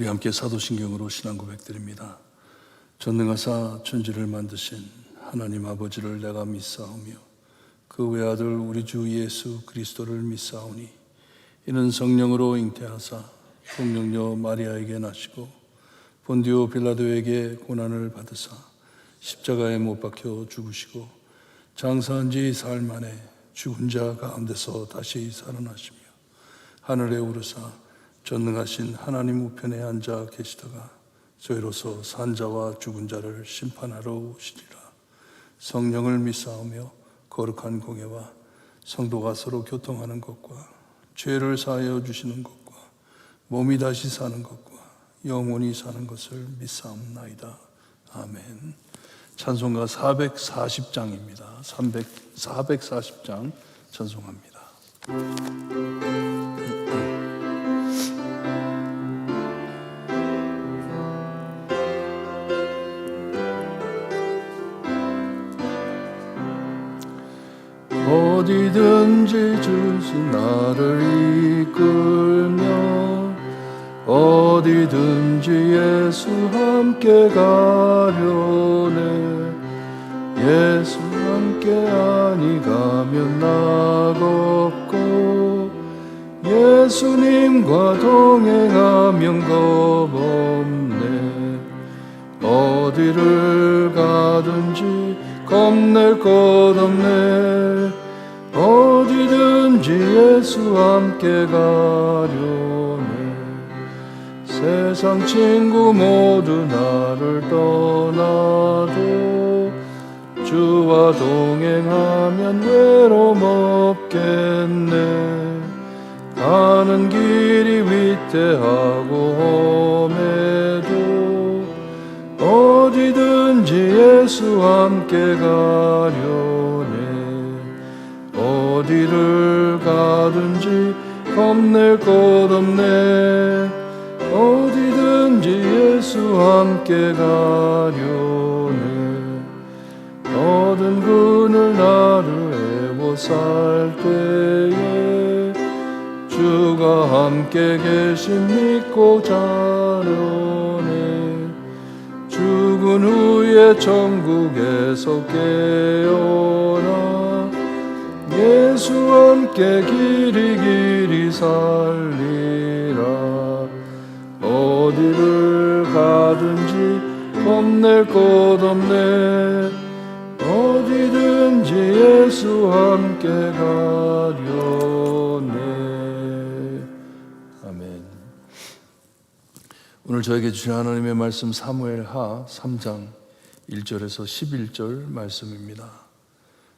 우리 함께 사도신경으로 신앙 고백드립니다. 전능하사 천지를 만드신 하나님 아버지를 내가 믿사오며 그 외아들 우리 주 예수 그리스도를 믿사오니 이는 성령으로 잉태하사 동정녀 마리아에게 나시고 본디오 빌라도에게 고난을 받으사 십자가에 못 박혀 죽으시고 장사한 지 사흘 만에 죽은 자 가운데서 다시 살아나시며 하늘에 오르사 전능하신 하나님 우편에 앉아 계시다가 저희로서 산자와 죽은 자를 심판하러 오시리라. 성령을 믿사오며 거룩한 공예와 성도가 서로 교통하는 것과 죄를 사하여 주시는 것과 몸이 다시 사는 것과 영원히 사는 것을 믿사옵나이다. 아멘. 찬송가 440장입니다. 440장 찬송합니다. 어디든지 주시 나를 이끌며 어디든지 예수 함께 가려네. 예수 함께 아니 가면 나 걷고 예수님과 동행하면 겁없네. 어디를 가든지 겁낼 것 없네. 어디든지 예수 함께 가려네. 세상 친구 모두 나를 떠나도 주와 동행하면 외로움 없겠네. 가는 길이 위태하고 험해도 어디든지 예수 함께 가려네. 어디를 가든지 겁낼 것 없네. 어디든지 예수 함께 가려네. 얻은 그늘 나를 애워 살 때에 주가 함께 계심 믿고 자려네. 죽은 후에 천국에서 깨어나 예수 함께 길이 살리라. 어디를 가든지 겁낼 것 없네. 어디든지 예수 함께 가려네. 아멘. 오늘 저에게 주신 하나님의 말씀 사무엘하 3장 1절에서 11절 말씀입니다.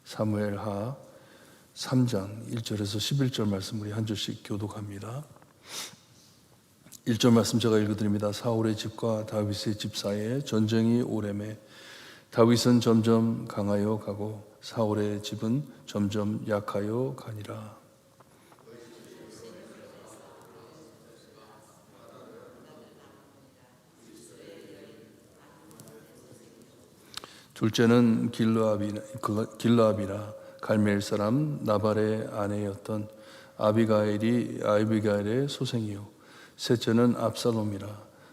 사무엘하 3장 1절에서 11절 말씀 우리 한 절씩 교독합니다. 1절 말씀 제가 읽어드립니다. 사울의 집과 다윗의 집 사이에 전쟁이 오래매 다윗은 점점 강하여 가고 사울의 집은 점점 약하여 가니라. 둘째는 길르압이라 갈멜 사람 나발의 아내였던 아비가일의 소생이요. 셋째는 압살롬이라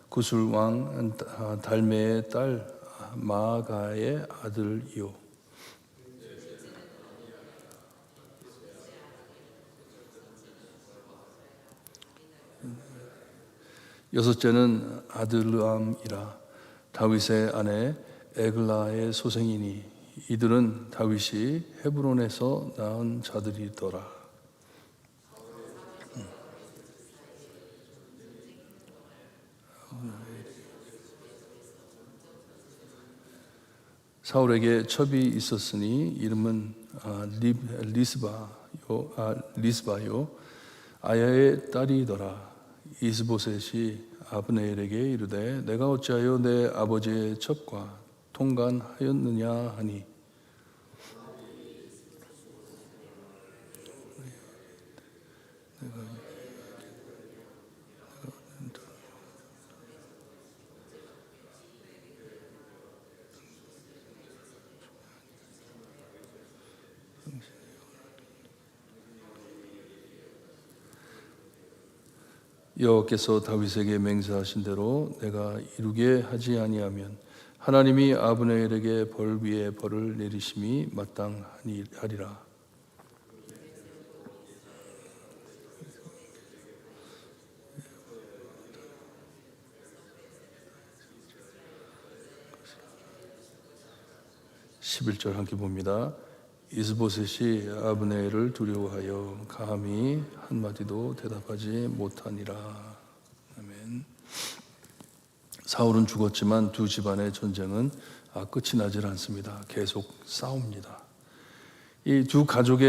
구술 왕 달메의 딸 마아가의 아들이요. 여섯째는 아들르암이라 다윗의 아내 에글라의 소생이니 이들은 다윗이 헤브론에서 낳은 자들이더라. 사울에게 첩이 있었으니 이름은 리스바요 아야의 딸이더라. 이스보셋이 아브네엘에게 이르되 내가 어찌하여 내 아버지의 첩과 통간하였느냐 하니 여호와께서 다윗에게 맹세하신 대로 내가 이루게 하지 아니하면 하나님이 아브넬에게 벌 위에 벌을 내리심이 마땅하리라. 11절 함께 봅니다. 이스보셋이 아브넬을 두려워하여 감히 한마디도 대답하지 못하니라. 아멘. 사울은 죽었지만 두 집안의 전쟁은 끝이 나질 않습니다. 계속 싸웁니다. 이 두 가족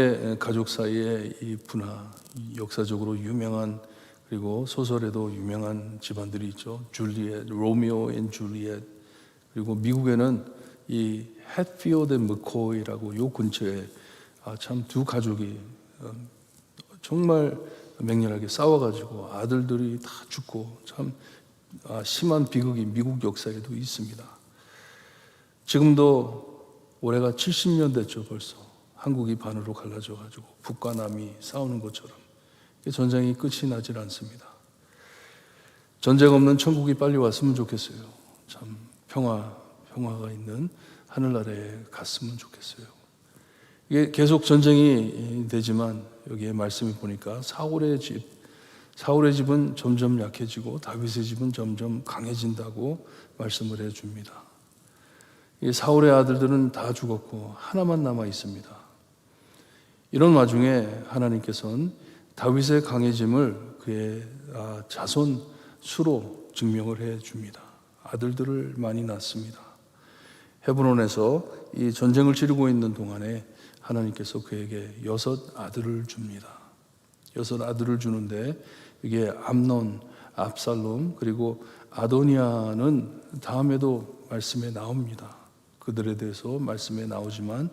사이의 이 분화, 역사적으로 유명한 그리고 소설에도 유명한 집안들이 있죠. 줄리엣, 로미오 앤 줄리엣. 그리고 미국에는 이 햇필드 앤 머코이라고 요 근처에 참 두 가족이 정말 맹렬하게 싸워가지고 아들들이 다 죽고 참 심한 비극이 미국 역사에도 있습니다. 지금도 올해가 70년 됐죠. 벌써 한국이 반으로 갈라져가지고 북과 남이 싸우는 것처럼 전쟁이 끝이 나질 않습니다. 전쟁 없는 천국이 빨리 왔으면 좋겠어요. 참 평화가 있는 하늘나라에 갔으면 좋겠어요. 이게 계속 전쟁이 되지만 여기에 말씀을 보니까 사울의 집은 점점 약해지고 다윗의 집은 점점 강해진다고 말씀을 해줍니다. 이 사울의 아들들은 다 죽었고 하나만 남아 있습니다. 이런 와중에 하나님께서는 다윗의 강해짐을 그의 자손 수로 증명을 해줍니다. 아들들을 많이 낳습니다. 헤브론에서 이 전쟁을 치르고 있는 동안에 하나님께서 그에게 6 아들을 줍니다. 6 아들을 주는데 이게 암논, 압살롬 그리고 아도니아는 다음에도 말씀에 나옵니다. 그들에 대해서 말씀에 나오지만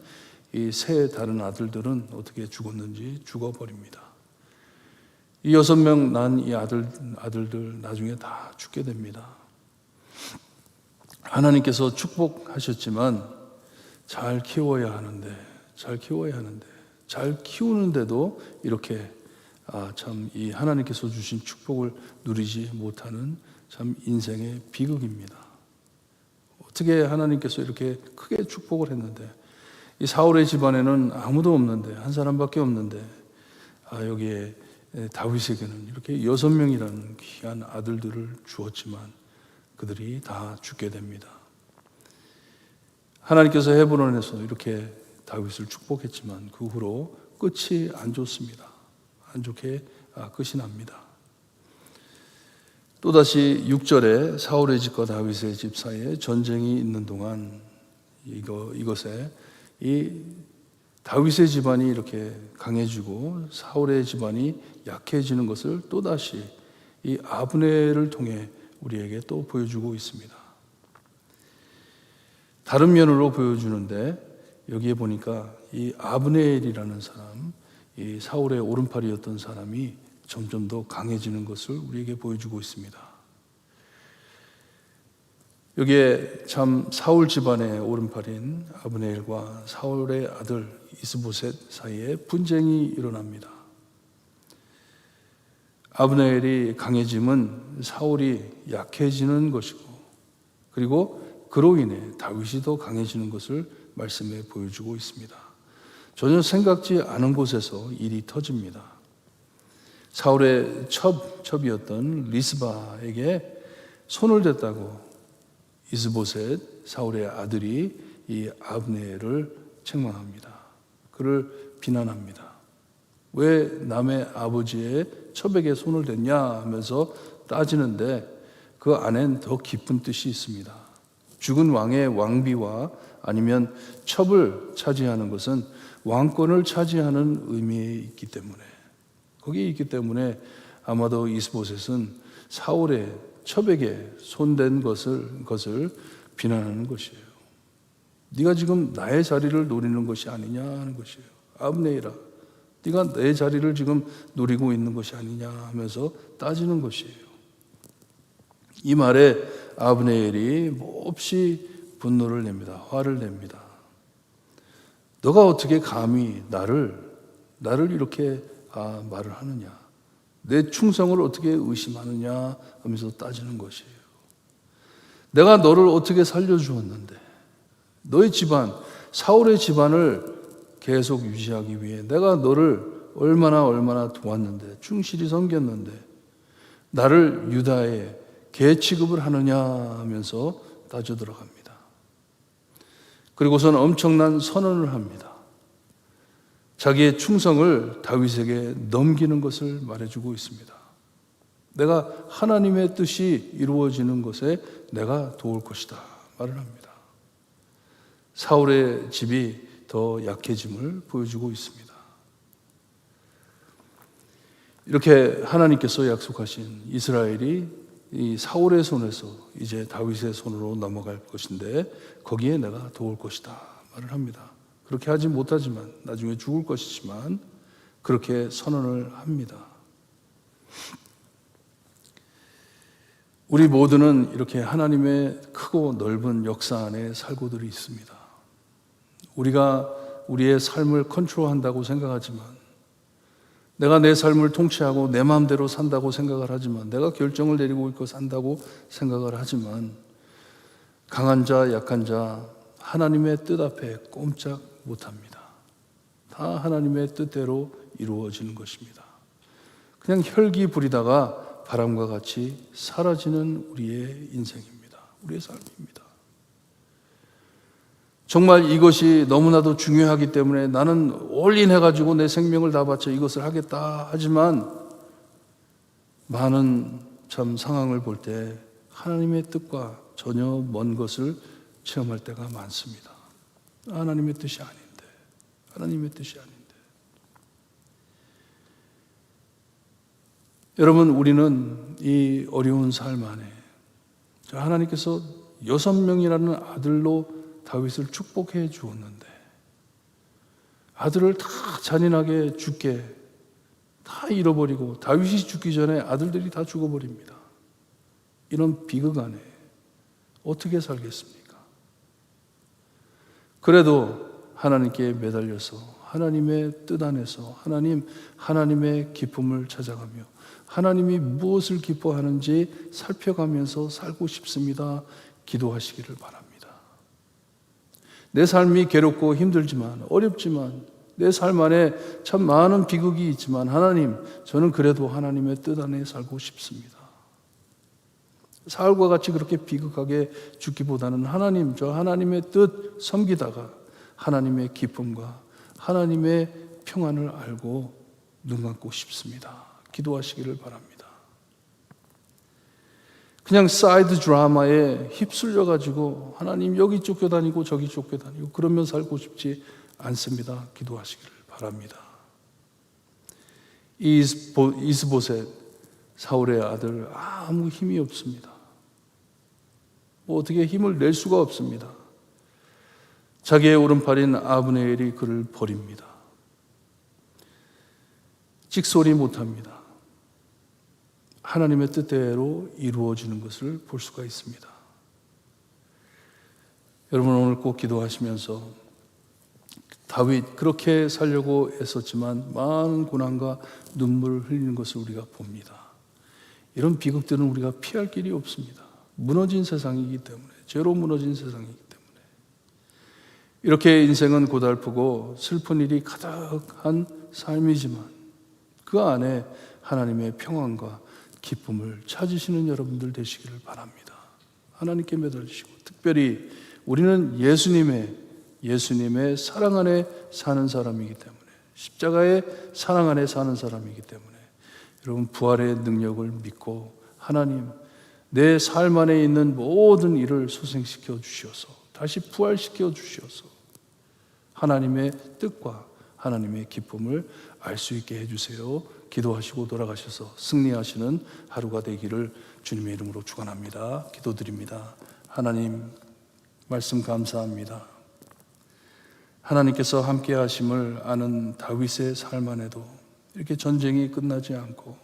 이 세 다른 아들들은 어떻게 죽었는지 죽어버립니다. 이 6명 난 이 아들들 나중에 다 죽게 됩니다. 하나님께서 축복하셨지만 잘 키워야 하는데 잘 키우는데도 이렇게 참 이 하나님께서 주신 축복을 누리지 못하는 참 인생의 비극입니다. 어떻게 하나님께서 이렇게 크게 축복을 했는데 이 사울의 집안에는 아무도 없는데 한 사람밖에 없는데 여기에 다윗에게는 이렇게 6명이라는 귀한 아들들을 주었지만 그들이 다 죽게 됩니다. 하나님께서 헤브론에서 이렇게 다윗을 축복했지만 그 후로 끝이 안 좋습니다. 안 좋게 끝이 납니다. 또다시 6절에 사울의 집과 다윗의 집 사이에 전쟁이 있는 동안 이것에 이 다윗의 집안이 이렇게 강해지고 사울의 집안이 약해지는 것을 또다시 이 아브넬을 통해 우리에게 또 보여주고 있습니다. 다른 면으로 보여주는데 여기에 보니까 이 아브넬이라는 사람, 이 사울의 오른팔이었던 사람이 점점 더 강해지는 것을 우리에게 보여주고 있습니다. 여기에 참 사울 집안의 오른팔인 아브넬과 사울의 아들 이스보셋 사이에 분쟁이 일어납니다. 아브넬이 강해짐은 사울이 약해지는 것이고 그리고 그로 인해 다윗이 더 강해지는 것을 말씀에 보여주고 있습니다. 전혀 생각지 않은 곳에서 일이 터집니다. 사울의 첩이었던 리스바에게 손을 댔다고 이스보셋 사울의 아들이 이 아브넬을 책망합니다. 그를 비난합니다. 왜 남의 아버지의 첩에게 손을 댔냐 하면서 따지는데 그 안엔 더 깊은 뜻이 있습니다. 죽은 왕의 왕비와 아니면 첩을 차지하는 것은 왕권을 차지하는 의미에 있기 때문에 거기에 있기 때문에 아마도 이스보셋은 사울의 첩에게 손댄 것을 비난하는 것이에요. 네가 지금 나의 자리를 노리는 것이 아니냐 하는 것이에요. 아브넬아, 네가 내 자리를 지금 노리고 있는 것이 아니냐 하면서 따지는 것이에요. 이 말에 아브넬이 몹시 분노를 냅니다. 화를 냅니다. 너가 어떻게 감히 나를 이렇게 말을 하느냐? 내 충성을 어떻게 의심하느냐 하면서 따지는 것이에요. 내가 너를 어떻게 살려주었는데, 너의 집안, 사울의 집안을 계속 유지하기 위해 내가 너를 얼마나 도왔는데, 충실히 섬겼는데 나를 유다의 개 취급을 하느냐 하면서 따져 들어갑니다. 그리고선 엄청난 선언을 합니다. 자기의 충성을 다윗에게 넘기는 것을 말해주고 있습니다. 내가 하나님의 뜻이 이루어지는 것에 내가 도울 것이다 말을 합니다. 사울의 집이 더 약해짐을 보여주고 있습니다. 이렇게 하나님께서 약속하신 이스라엘이 이 사울의 손에서 이제 다윗의 손으로 넘어갈 것인데 거기에 내가 도울 것이다 말을 합니다. 그렇게 하지 못하지만 나중에 죽을 것이지만 그렇게 선언을 합니다. 우리 모두는 이렇게 하나님의 크고 넓은 역사 안에 살고들이 있습니다. 우리가 우리의 삶을 컨트롤한다고 생각하지만, 내가 내 삶을 통치하고 내 마음대로 산다고 생각을 하지만, 내가 결정을 내리고 있고 산다고 생각을 하지만, 강한 자, 약한 자, 하나님의 뜻 앞에 꼼짝 못합니다. 다 하나님의 뜻대로 이루어지는 것입니다. 그냥 혈기 부리다가 바람과 같이 사라지는 우리의 인생입니다. 우리의 삶입니다. 정말 이것이 너무나도 중요하기 때문에 나는 올인해가지고 내 생명을 다 바쳐 이것을 하겠다 하지만, 많은 참 상황을 볼 때 하나님의 뜻과 전혀 먼 것을 체험할 때가 많습니다. 하나님의 뜻이 아닌데, 하나님의 뜻이 아닌데. 여러분, 우리는 이 어려운 삶 안에 하나님께서 6명이라는 아들로 다윗을 축복해 주었는데, 아들을 다 잔인하게 죽게 다 잃어버리고 다윗이 죽기 전에 아들들이 다 죽어버립니다. 이런 비극 안에 어떻게 살겠습니까? 그래도 하나님께 매달려서 하나님의 뜻 안에서 하나님의 기쁨을 찾아가며 하나님이 무엇을 기뻐하는지 살펴가면서 살고 싶습니다. 기도하시기를 바랍니다. 내 삶이 괴롭고 힘들지만, 어렵지만, 내 삶 안에 참 많은 비극이 있지만, 하나님, 저는 그래도 하나님의 뜻 안에 살고 싶습니다. 사울과 같이 그렇게 비극하게 죽기보다는 하나님, 저 하나님의 뜻 섬기다가 하나님의 기쁨과 하나님의 평안을 알고 눈 감고 싶습니다. 기도하시기를 바랍니다. 그냥 사이드 드라마에 휩쓸려가지고 하나님 여기 쫓겨다니고 저기 쫓겨다니고 그러면 살고 싶지 않습니다. 기도하시기를 바랍니다. 이스보셋, 사울의 아들, 아무 힘이 없습니다. 어떻게 힘을 낼 수가 없습니다. 자기의 오른팔인 아브네엘이 그를 버립니다. 찍소리 못합니다. 하나님의 뜻대로 이루어지는 것을 볼 수가 있습니다. 여러분, 오늘 꼭 기도하시면서 다윗 그렇게 살려고 애썼지만 많은 고난과 눈물을 흘리는 것을 우리가 봅니다. 이런 비극들은 우리가 피할 길이 없습니다. 무너진 세상이기 때문에, 죄로 무너진 세상이기 때문에. 이렇게 인생은 고달프고 슬픈 일이 가득한 삶이지만 그 안에 하나님의 평안과 기쁨을 찾으시는 여러분들 되시기를 바랍니다. 하나님께 매달리시고, 특별히 우리는 예수님의 사랑 안에 사는 사람이기 때문에, 십자가의 사랑 안에 사는 사람이기 때문에, 여러분 부활의 능력을 믿고 하나님, 내 삶 안에 있는 모든 일을 소생시켜 주셔서 다시 부활시켜 주셔서 하나님의 뜻과 하나님의 기쁨을 알 수 있게 해주세요. 기도하시고 돌아가셔서 승리하시는 하루가 되기를 주님의 이름으로 축원합니다. 기도드립니다. 하나님, 말씀 감사합니다. 하나님께서 함께 하심을 아는 다윗의 삶 안에도 이렇게 전쟁이 끝나지 않고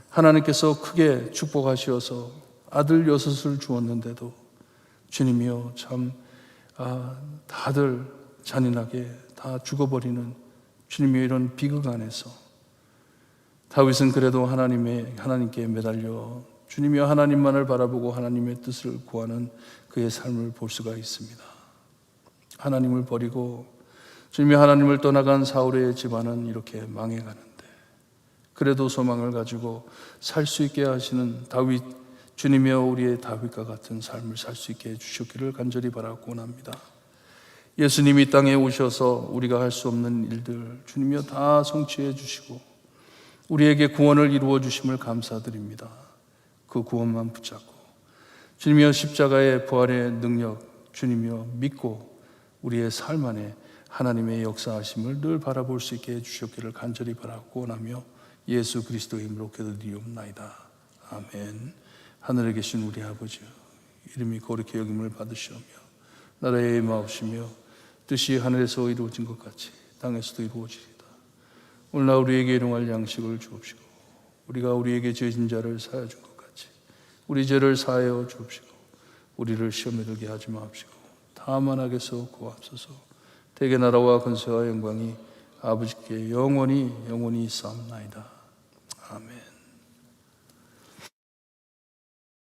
하나님께서 크게 축복하시어서 아들 6을 주었는데도 주님이여 참 다들 잔인하게 다 죽어버리는 주님의 이런 비극 안에서 다윗은 그래도 하나님께 매달려 주님이여 하나님만을 바라보고 하나님의 뜻을 구하는 그의 삶을 볼 수가 있습니다. 하나님을 버리고 주님이 하나님을 떠나간 사울의 집안은 이렇게 망해가는데, 그래도 소망을 가지고 살 수 있게 하시는 다윗, 주님이여 우리의 다윗과 같은 삶을 살 수 있게 해주셨기를 간절히 바라고 원합니다. 예수님이 땅에 오셔서 우리가 할 수 없는 일들 주님이여 다 성취해 주시고 우리에게 구원을 이루어 주심을 감사드립니다. 그 구원만 붙잡고 주님이여 십자가의 부활의 능력 주님이여 믿고 우리의 삶 안에 하나님의 역사하심을 늘 바라볼 수 있게 해주셨기를 간절히 바라고 원하며 예수 그리스도의 이름으로 기도드리옵나이다. 아멘. 하늘에 계신 우리 아버지, 이름이 거룩히 여김을 받으시오며 나라의 마옵시며 뜻이 하늘에서 이루어진 것 같이 땅에서도 이루어지리이다. 오늘날 우리에게 일용할 양식을 주옵시고 우리가 우리에게 죄진 자를 사하여 준 것 같이 우리 죄를 사하여 주옵시고 우리를 시험에 들게 하지 마옵시고 다만 악에서 구하옵소서. 대개 나라와 권세와 영광이 아버지께 영원히 있사옵나이다. 아멘.